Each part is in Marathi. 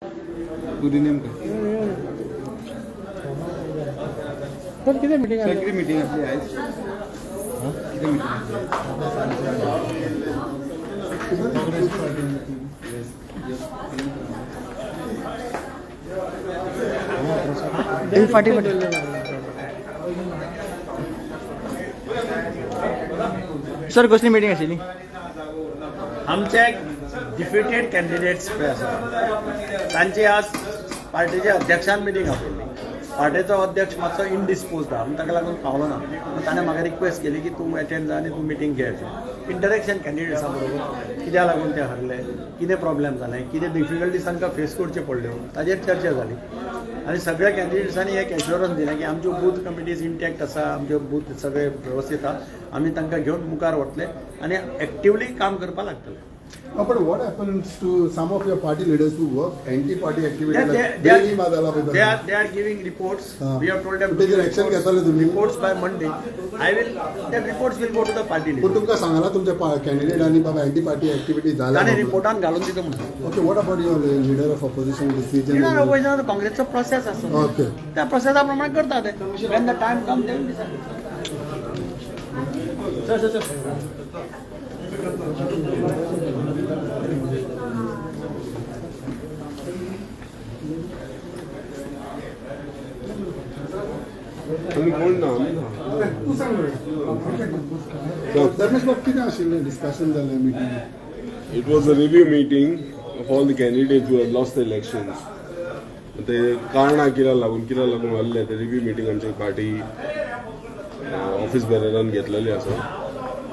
गुड नेमकं पण किती मीटिंग आहे? किती मीटिंग आपली आहे? किती मीटिंग सर कसली मीटिंग आशिल्ली? आमचे डिफ्युटेड कॅन्डिडेट्स पळय आसा तांची आज पार्टीच्या अध्यक्षान मिटींग आपयल्ली. पार्टीचो अध्यक्ष मातसो इनडिस्पोज्ड आहा, ताका लागून पावलो ना. ताणें म्हाका रिक्वेस्ट केली की तूं एटेंड जा आनी तूं मिटींग घे. इंटरेक्शन कॅन्डिडेट्सा बरोबर कित्या लागून ते हरले, कितें प्रॉब्लेम जालें, कितें डिफिकल्टीज तांकां फेस करच्यो पडल्यो, ताजेर चर्चा जाली. आनी सगळ्या कॅन्डिडेट्सांनी एक एश्युरन्स दिलें की आमच्यो बूथ कमिटीज इंटॅक्ट आसा, आमच्यो बूथ सगळे वेवस्थीत आहा, आमी तांकां घेवन मुखार वतले आनी एक्टिवली काम करपाक लागतले. But what happens to some of your party leaders who work anti-party activity? They are giving reports. We have told them to give action. Reports by Monday. The reports will go to the party leader. पण तुमका सांगला तुमच्या कॅन्डिडेट आणि बाबा अँटी एक्टिव्हिटी झाल्या आणि रिपोर्टान घालून दितो म्हणून. Okay, what about your leader of opposition decision? Leader of opposition काँग्रेसचा प्रोसेस असतो. ओके, त्या प्रोसेसाप्रमाणे करतात ते. When the time comes they will decide. Sir तुम्ही कोण ना तू सांग धर्मेश बाब किती आशिल्लें डिस्कशन जालें meeting? It was a review meeting of all the candidates who had lost the elections. ते कारणां कित्याक लागून आहले ते रिव्यू मिटींग आमची पार्टी ऑफिस बेररान घेतलेली आसा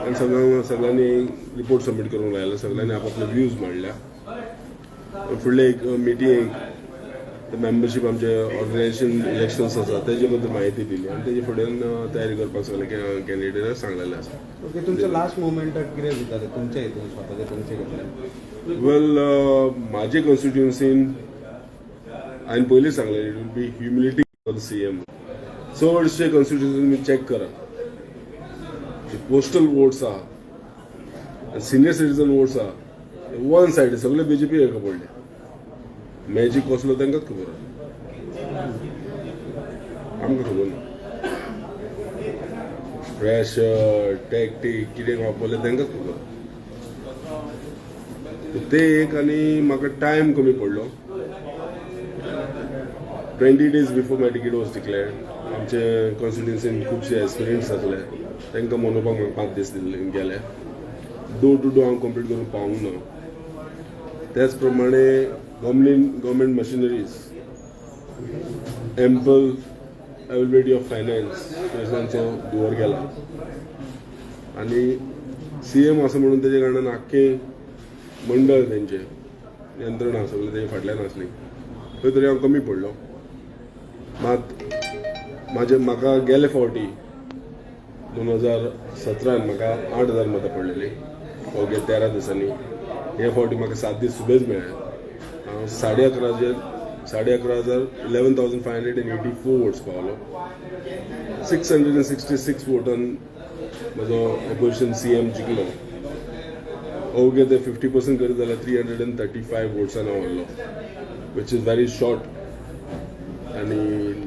आनी सगळ्यांनी रिपोर्ट सबमीट करूंक लायला. सगळ्यांनी आपले व्ह्यूज मांडल्या. फुडले एक मिटींग मेंबरशीप आमचे ऑर्गनायझेशन इलेक्शन्स आसा तेजे बद्दल म्हायती दिली आनी तेजे फुडें तयारी करपाक सगळे कॅन्डिडेटाक सांगलेलें आसा. ओके, तुमच्या लास्ट मोमेंटाक कितें जातालें तुमच्या हितून स्वताचे तुमचे घेतले? वेल, म्हाजे कॉन्स्टिट्युएन्सीन हांवें पयलीं सांगलें it will be humility for the CM. चडशे कॉन्स्टिट्युएन्सी तुमी चॅक करा, पोस्टल वोट्स आहा, सिनियर सिटीजन वोट्स आहा, वन सायड सगळे बीजेपी हेका पडले. मॅजीक कसलो तांकांच खबर आहा, आमकां खबर ना. प्रेशर टॅक्टीक कितें वापरलें तांकांच खबर. ते एक आनी म्हाका टायम कमी पडलो. 20 days before my ticket was declared. आमचे कॉन्स्टिट्युएन्सीन खुबशे एस्पिरंट्स आसले, तांकां मनोवपाक म्हाका 5 दीस गेले. डोर टू डोर हांव कंप्लीट करून पावूंक ना. त्याच प्रमाणे government machineries, ample availability of finance पयशांचो दुवर गेला आनी सीएम असं म्हणून तेजे कारणान आख्खें मंडळ तेंचे यंत्रणा सगळी तेजे फाटल्यान आसली. खंय तरी हांव कमी पडलो. मात म्हाका गेले फावटी 2017 म्हाका 8,000 मतां पडलेली ओके 13 दिसांनी. हे फावटी म्हाका 7 दीस सुबेज मेळ्ळे. हांव 11,584 वोट्स पावलो. 666 वोटान म्हजो ऑपोजिशन सीएम जिखलो. ओके ते 50% करीत जाल्यार 335 वोट्सान हांव हरलो, विच इज व्हेरी शॉर्ट आनी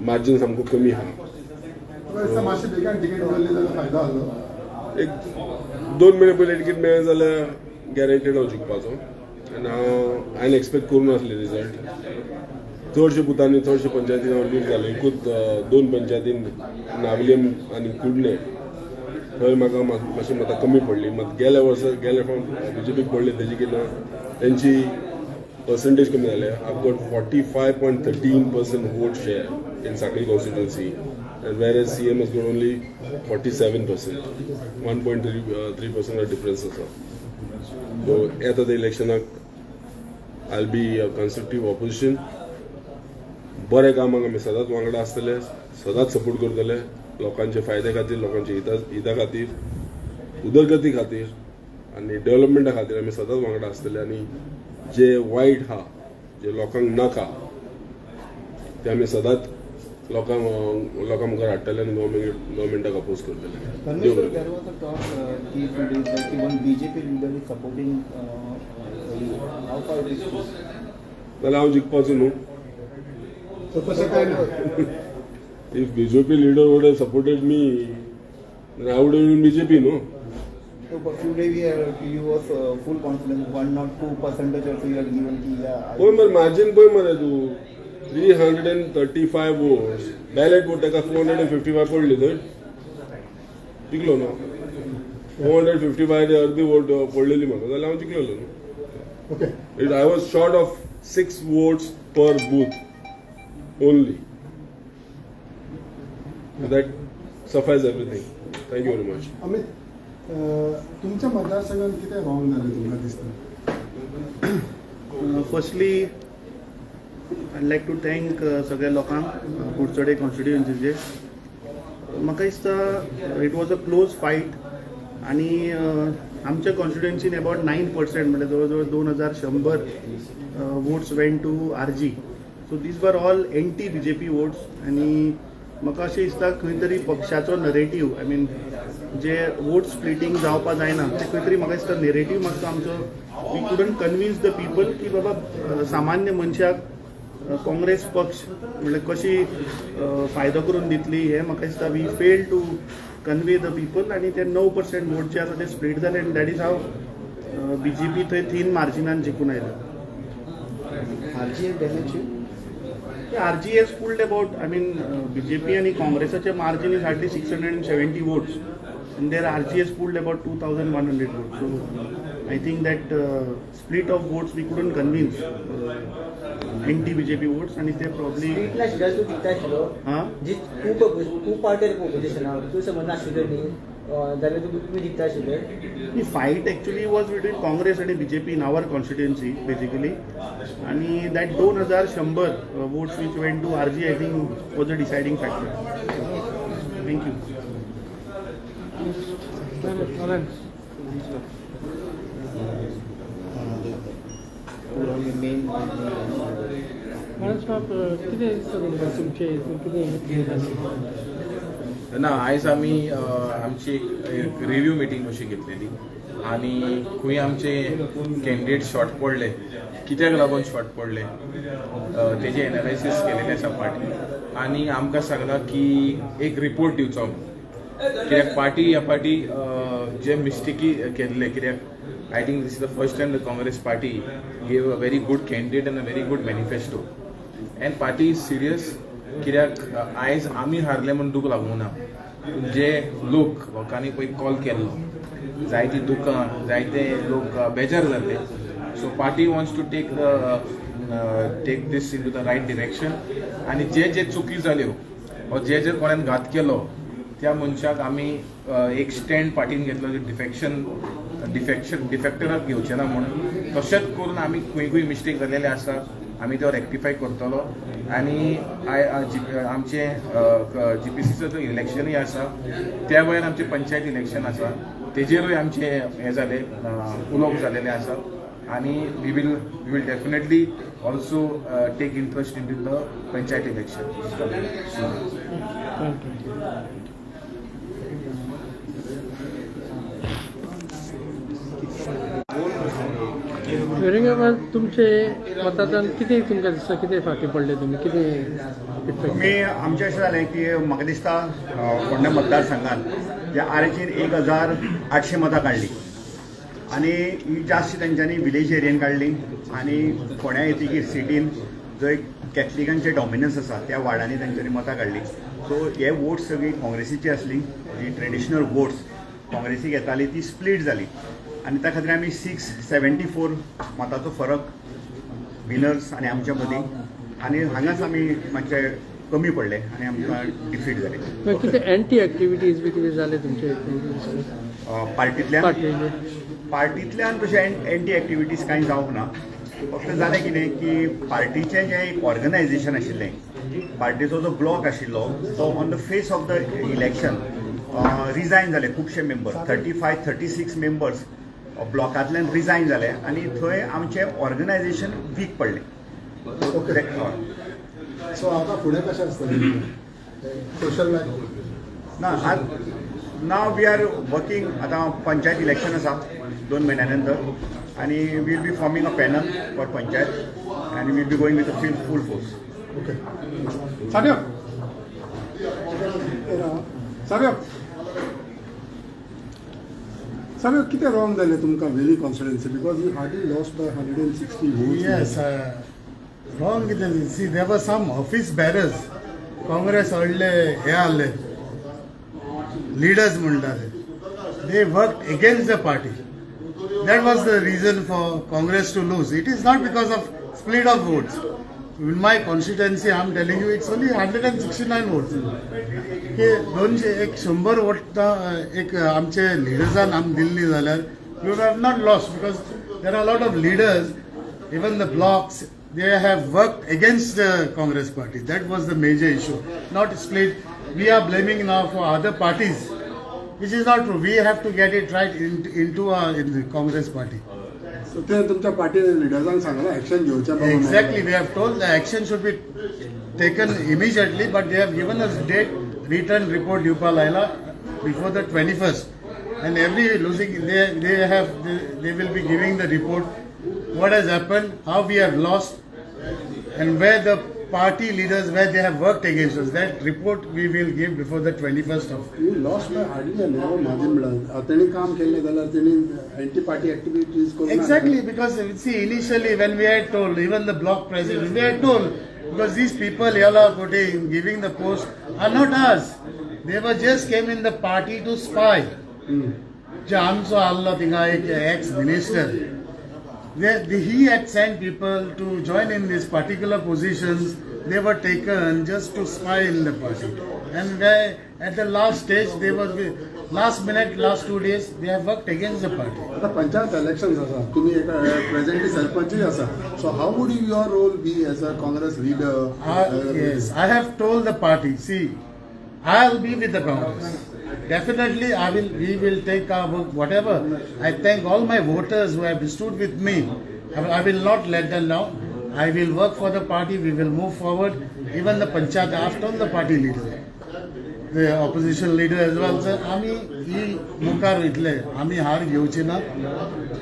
मार्जीन सामको कमी आहा. एक 2 महिने पयलीं टिकेट मेळ्ळें जाल्यार गॅरंटेड हांव जिखपाचो. आनी हांवें एक्सपेक्ट करूं नासलें रिजल्ट. चडशे बुथांनी चडशे पंचायतीन हांव लीड जालो. एकूच 2 पंचायतीन नावलियम आनी कुडणे थंय म्हाका मातशी मतां कमी पडली. मात गेल्या फावट बीजेपीक पडले तेजे कितें तेंची पर्संटेज कमी जाले. I got 45.13% vote share in Sankhali constituency and whereas CM has got only 47%, 1.3% difference आसा. So येता त्या इलेक्शनाक I'll be a constructive opposition. बरे कामाक आमी सदांच वांगडा आसतले, सदांच सपोर्ट करतले लोकांचे फायदे खातीर, लोकांच्या हिता खातीर, उदरगती खातीर आनी डेव्हलपमेंटा खातीर आमी सदांच वांगडा आसतले. आनी जे वायट आहा, जे लोकांक नाका ते आमी सदांच लोकां मुखार हाडटले आनी गव्हर्मेंटाक अपोज करतले. BJP leader is supporting how far it is true? जाल्यार हांव जिखपाचो न्हू. So तसं काय ना. If BJP leader would have supported me, then I would have been BJP, no? So for few days you was full confidence, 1 or 2% also you are given की पळय मरे मार्जीन पळय मरे तूं 335 votes. Ballot vote ताका 455 पडली तर जिखलो न्हू. 455 अर्दी वोट पडलेली म्हाका जाल्यार हांव जिखलेलो न्हू. Okay. I was short of 6 votes per booth only. That suffices everything. Thank you very much. Amit, तुमच्या मतदारसंघात किती रॉंग झाले तुमकां दिसता? Firstly I like to thank सगळ्या लोकांक कुडचडे कॉन्स्टिट्युएन्सीचे. म्हाका दिसता it was a close fight आणि आमच्या कॉन्स्टिट्युएन्सीन अबाउट 9% म्हणजे जवळजवळ 2100 votes went to RG. So these were all anti BJP votes. आणि म्हाका अशें दिसता खंय तरी पक्षाचो नरेटीव आय मीन जे वोट स्प्लिटींग जावपा जायना ते खंय तरी म्हाका दिसता नेरेटीव मातसो आमचो we couldn't convince the people की बाबा सामान्य मनशाक काँग्रेस पक्ष म्हणजे कशी फायदो करून दितली हे म्हाका दिसता we fail to convey the people. आणि ते 9% वोट जे आसा ते स्प्लीट जाले आनी दॅट इज हाव BJP थंय 3 मार्जिनान जिखून आयले. RG damage. RG has pulled about, I mean, BJP and Congress margin is hardly 670 votes, and their RG has pulled about 2,100 votes. So I think that split of votes we couldn't convince anti-BJP votes, and they probably. स्प्लिटला शिवाय तू जिंकता आशिल्लो. जी खूप पार्टी पोजिशन तू समज नाशिल्लो न्ही जाल्यार तुम्ही जिंकता आशिल्ले. The fight actually was between Congress and BJP in our constituency basically, and that 2100 votes which went to RG I think was a deciding factor. Thank you. ना आयज आमी आमची एक रिव्ह्यू मिटींग अशी घेतलेली आणि खंय आमचे कॅन्डिडेट शॉर्ट पडले, कित्याक लागून शॉर्ट पडले तेजे एनालायसीस केलेले आसा पार्टी. आणि आमकां सांगला की एक रिपोर्ट दिवचो कित्याक पार्टी ह्या पार्टी जे मिस्टेकी केल्ले. कित्याक I think this is the first time the Congress party gave a very good candidate end a very good manifesto. End party is serious कित्याक आयज आमी हारले म्हूण दूख लागूंक ना. जे लोकांनी पळय कॉल केल्लो जायतीं दुकां जायते लोक बेजार जाल्ले. So party wants to take this into the right direction. आनी जे चुकी जाल्यो वा जे कोणान घात केलो त्या मनशाक आमी एक स्टँड पार्टीन घेतलो जे डिफेक्टराक घेवचे ना म्हणून. तशेंच करून आमी खंय मिस्टेक जालेले आसा आमी तो रेक्टिफाय करतलो. आनी आमचे GPCचं जो इलेक्शनूय आसा त्या वेळार आमचे पंचायत इलेक्शन आसा तेजेरूय आमचे हे जाले उलोवप जालेले आसा. आनी we will definitely also take interest in the panchayat election. Aurangabad तुमचे मतदान किती तुमकां दिसता किती फाटी पडले तुमी किती मी आमचें अशें जालें की म्हाका दिसता फोंड्या मतदारसंघात जे RGन 1800 मतां काडली आनी ही जास्त तेंच्यांनी विलेज एरियेन काडली. आनी फोंड्या येतकीर सिटीन जंय कॅथलिकांचे डॉमिनन्स आसा त्या वार्डांनी तेंच्यांनी मतां काडली. सो हे वोट्स सगळी काँग्रेसीची आसली. जी ट्रेडिशनल वोट्स काँग्रेसीक येताली ती स्प्लीट जाली. आणि त्या खातीर आमी 674 मतांचो फरक विनर्स आनी आमच्या मदीं. आनी हांगाच आमी मातशे कमी पडले आनी आमकां डिफीट जाले. कितें एंटी एक्टिविटीज बी कितें जाले तुमचे पार्टींतल्यान तशें एंटी एक्टिविटीज कांय जावंक ना. फक्त जालें कितें की पार्टीचें जें एक ऑर्गनायझेशन आशिल्लें पार्टीचो जो ब्लॉक आशिल्लो तो on the face of the election resign जाले. खुबशे मेंबर 35-36 मेंबर्स ब्लॉकांतल्यान रिजायन जाले आनी थंय आमचें ऑर्गनायझेशन वीक पडलें. सो आता फुडें कशें आसतलें social life now we are working. आतां पंचायत इलेक्शन आसा 2 महिन्या नंतर आनी will be forming a panel for panchayat and we will be going with a full force. Okay साहेब साहेब साहेब कितें रॉंग जालें तुमकां very constituency because you hardly lost by 160 votes. Yes, wrong with them. See, there were some office bearers. Congress early here leaders mundare. They worked against the party. That was the reason for Congress to lose. It is not because of split of votes. In my constituency, I am telling you, it's only 169 votes. हे 200 वोट एक आमचे लिडर्सान आम दिल्ली जाल्यार you have not lost because there are a lot of leaders, even the blocks, they have worked against the Congress party. That was the major issue, not split. We are blaming now for other parties, which is not true. We have to get it right into in the Congress party. So ते तुमच्या पार्टी लिडर्सांक सांगला एक्शन घेवचें Exactly, we have told the action should be taken immediately, but they have given us date, return report diupa laila before the 21st, and every losing they will be giving the report what has happened, how we have lost, and where the party leaders where they have worked against us. That report we will give before the 21st of. You lost by hardly a level माझे म्हणल्यार तेणी काम केलें जाल्यार तेणी एंटी पार्टी एक्टिविटीज करून Exactly, because see, initially when we had told, even the block president, we had told, because these people, Yala Kote, giving the post, are not us. They were just came in the party to spy. Jamso Allah Tinga, ex-minister. He had sent people to join in these particular positions. They were taken just to spy in the party. And at the last stage, they were last minute, last 2 days, they have worked against the party. आता पंचायत इलेक्शन्स आसा तुम्ही एक प्रेझेंटली सरपंचूय आसा so how would your role be as a Congress leader Yes, I have told the party, see, I'll be with the Congress. Definitely, we will take our work, whatever. I thank all my voters who have stood with me. I will not let them down. I will work for the party. We will move forward. Even the panchayat, I have told the party leader, the opposition leader as well, sir, आम्ही ही मुखार वयतले, आम्ही हार घेवची ना.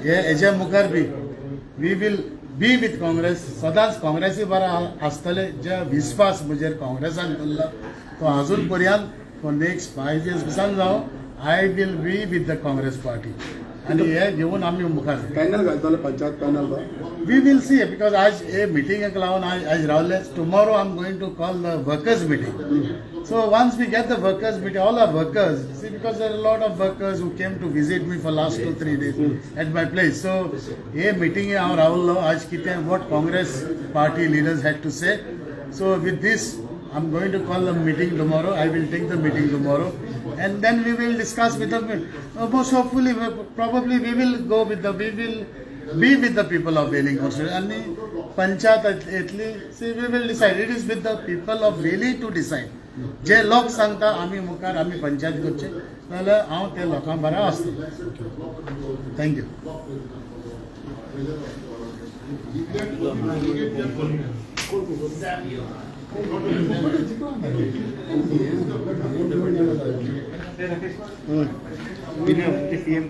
हेच्या मुखार बी we will be with Congress. सदांच काँग्रेसी बरा आसतले. जे विश्वास म्हजेर काँग्रेसान केल्लो तो अजून पर्यंत for next 5 years सान जावं I will be with the Congress party. आणि हे घेऊन आम्ही मुखार. पॅनल घालतले पंचायत पॅनल बा We will see because आज हे मीटिंग लावून आज रावले. Tomorrow I am going to call the workers meeting. So once we get the workers meeting, all our workers, see, because there are a lot of workers who came to visit me for last 2-3 days at my place. So ये meeting है हम राहुल आज कितने what Congress party leaders had to say. So with this, I'm going to call a meeting tomorrow. I will take the meeting tomorrow, and then we will discuss with them. Most hopefully, probably we will go with the. We will be with the people of Vailing constituency. And Panchayat etli, see, we will decide. It is with the people of Vailing to decide. जे लोक सांगता आम्ही मुखार आम्ही पंचायत करचे जाल्यार हांव त्या लोकांक बरो आसता. थँक्यू. CM